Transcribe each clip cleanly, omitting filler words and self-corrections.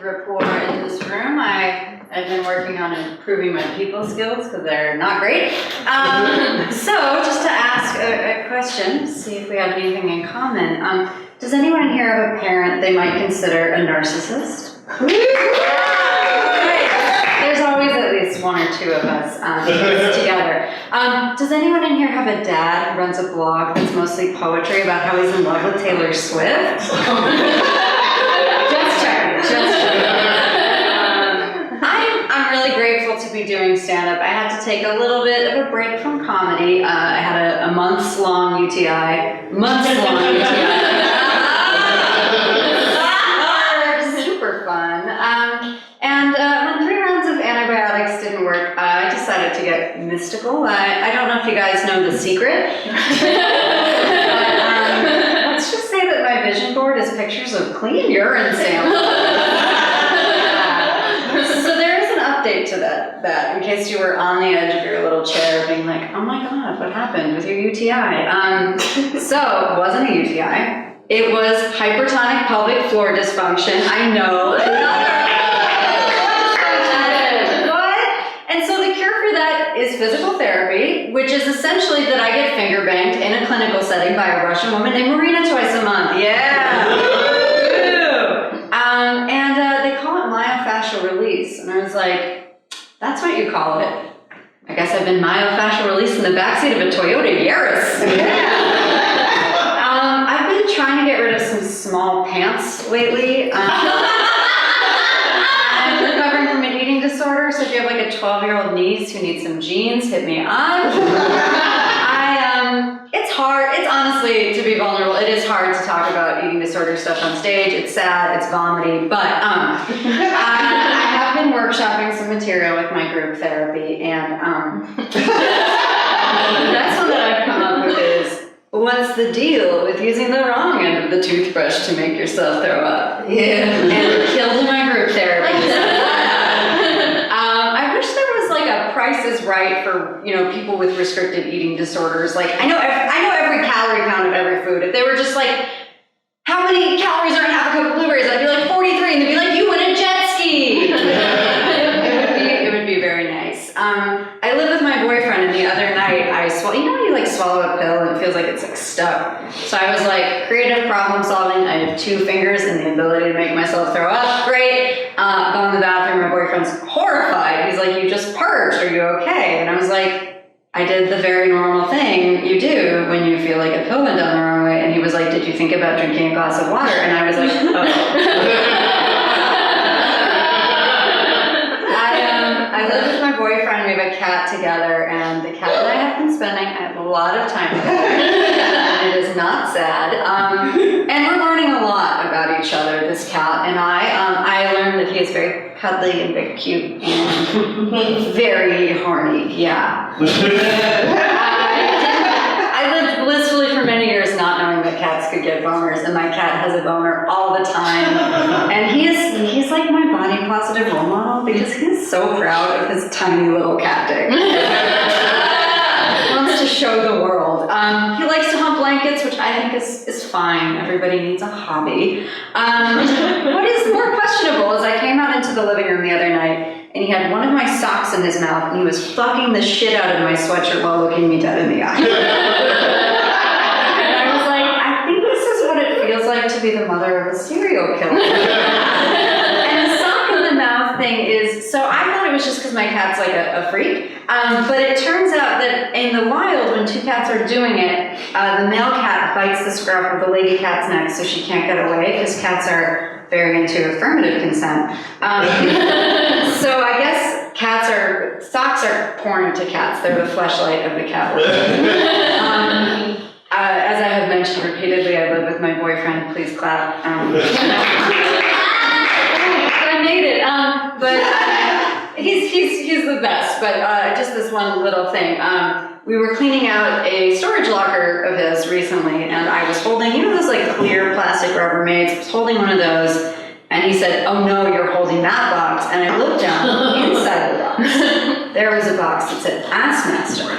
rapport in this room. I've been working on improving my people skills because they're not great. So just to ask a question, see if we have anything in common. Does anyone in here have a parent they might consider a narcissist? There's always at least one or two of us together. Does anyone in here have a dad who runs a blog that's mostly poetry about how he's in love with Taylor Swift? Just checking. I'm really grateful to be doing stand-up. I had to take a little bit of a break from comedy. I had a months-long UTI. Super fun. And when 3 rounds of antibiotics didn't work, I decided to get mystical. I don't know if you guys know The Secret. Let's just say that my vision board is pictures of clean urine samples. So there is an update to that, in case you were on the edge of your little chair being like, oh my God, what happened with your UTI? So it wasn't a UTI. It was hypertonic pelvic floor dysfunction. I know. And so the cure for that is physical therapy, which is essentially that I get finger banged in a clinical setting by a Russian woman named Marina twice a month. Yeah. And they call it myofascial release. And I was like, that's what you call it. I guess I've been myofascial release in the backseat of a Toyota Yaris. Yeah. I've been trying to get rid of some small pants lately. I'm recovering from an eating disorder, so if you have like a 12-year-old niece who needs some jeans, hit me up. It's hard. It's honestly, to be vulnerable, it is hard to talk about eating disorder stuff on stage. It's sad, it's vomity, but I have been workshopping some material with my group therapy, and the next one that I've come up with is, what's the deal with using the wrong end of the toothbrush to make yourself throw up? Yeah. And killed my group therapy. I wish there was like a Price is Right for, people with restrictive eating disorders. Like, I know every calorie count of every food. If they were just like, how many calories are in half a cup of blueberries? I'd be like 43, and they'd be like, you went a jet ski. It would be very nice. I live with my boyfriend, and the other night I swallowed, when you like swallow a pill and it feels like it's like stuck. So I was like, creative problem solving. I have 2 fingers and the ability to make myself throw up. Great. Go in the bathroom. My boyfriend's horrified. He's like, you just purged. Are you okay? And I was like, I did the very normal thing you do when you feel like a pill went down the wrong way. And he was like, did you think about drinking a glass of water? And I was like, oh. I live with my boyfriend, we have a cat together, and the cat and I have been spending a lot of time together, and it is not sad, and we're learning a lot about each other, this cat and I learned that he is very cuddly and very cute, and very horny, yeah. I lived blissfully for many years not knowing that cats could get boners, and my cat has a boner all the time. And he's like my body positive role model because he's so proud of his tiny little cat dick. He wants to show the world. He likes to hump blankets, which I think is fine. Everybody needs a hobby. What is more questionable is I came out into the living room the other night, and he had one of my socks in his mouth, and he was fucking the shit out of my sweatshirt while looking me dead in the eye. And I was like, I think this is what it feels like to be the mother of a serial killer. And the sock in the mouth thing is, so I thought it was just because my cat's like a freak, but it turns out that in the wild, when 2 cats are doing it, the male cat bites the scruff of the lady cat's neck so she can't get away, because cats are very into affirmative consent. So I guess socks are porn to cats. They're the fleshlight of the cat world. As I have mentioned repeatedly, I live with my boyfriend. Please clap. I made it. But he's the best. But just this one little thing. We were cleaning out a storage locker of his recently, and I was holding, those like clear plastic Rubbermaids. I was holding one of those. And he said, oh no, you're holding that box. And I looked down inside the box. There was a box that said Ass Master.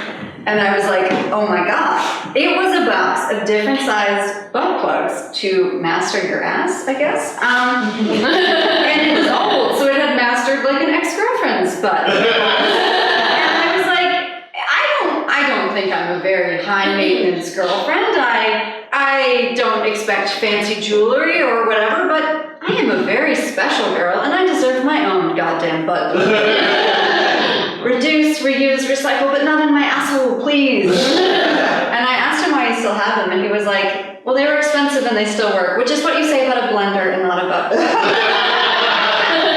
And I was like, oh my God. It was a box different sized butt plugs to master your ass, I guess. And it was old, so it had mastered like an ex-girlfriend's butt. And I was like, I don't think I'm a very high maintenance girlfriend. I don't expect fancy jewelry or whatever, but I am a very special girl and I deserve my own goddamn butt plug. Reduce, reuse, recycle, but not in my asshole, please. And I asked him why he still had them, and he was like, well, they were expensive and they still work, which is what you say about a blender and not a butt plug.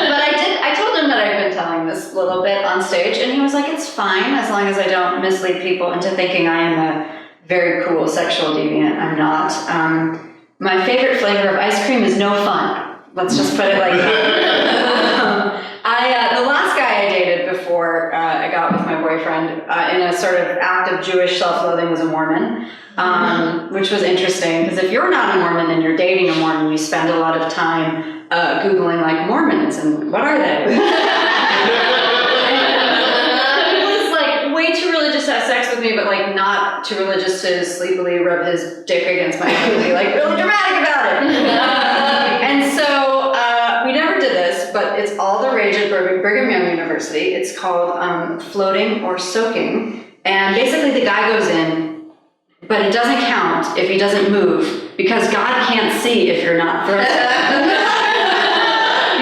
But I told him that I've been telling this little bit on stage, and he was like, it's fine, as long as I don't mislead people into thinking I am a very cool sexual deviant. I'm not. My favorite flavor of ice cream is no fun. Let's just put it like that. The last guy I dated before I got with my boyfriend in a sort of act of Jewish self-loathing was a Mormon, which was interesting because if you're not a Mormon and you're dating a Mormon, you spend a lot of time Googling like Mormons and what are they? He was like way too religious to have sex with me, but like not too religious to sleepily rub his dick against my head and be like really dramatic about it. And so we never did this, but it's all the rage at Brigham Young University. It's called floating or soaking. And basically the guy goes in, but it doesn't count if he doesn't move because God can't see if you're not thrusting.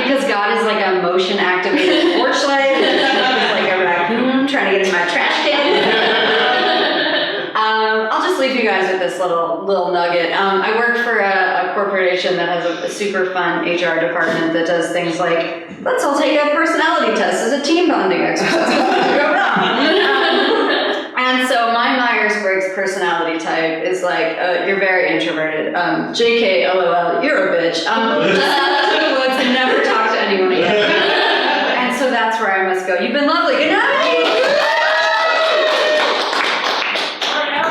Because God is like a motion activated porch light. It's like a raccoon trying to get in my trash can. I'll just leave you guys with this little nugget. I work for a corporation that has a super fun HR department that does things like, let's all take a personality test as a team bonding exercise. And so my Myers-Briggs personality type is like, you're very introverted. JK, LOL, you're a bitch. Just go to the woods and never talk to anyone again. And so that's where I must go. You've been lovely.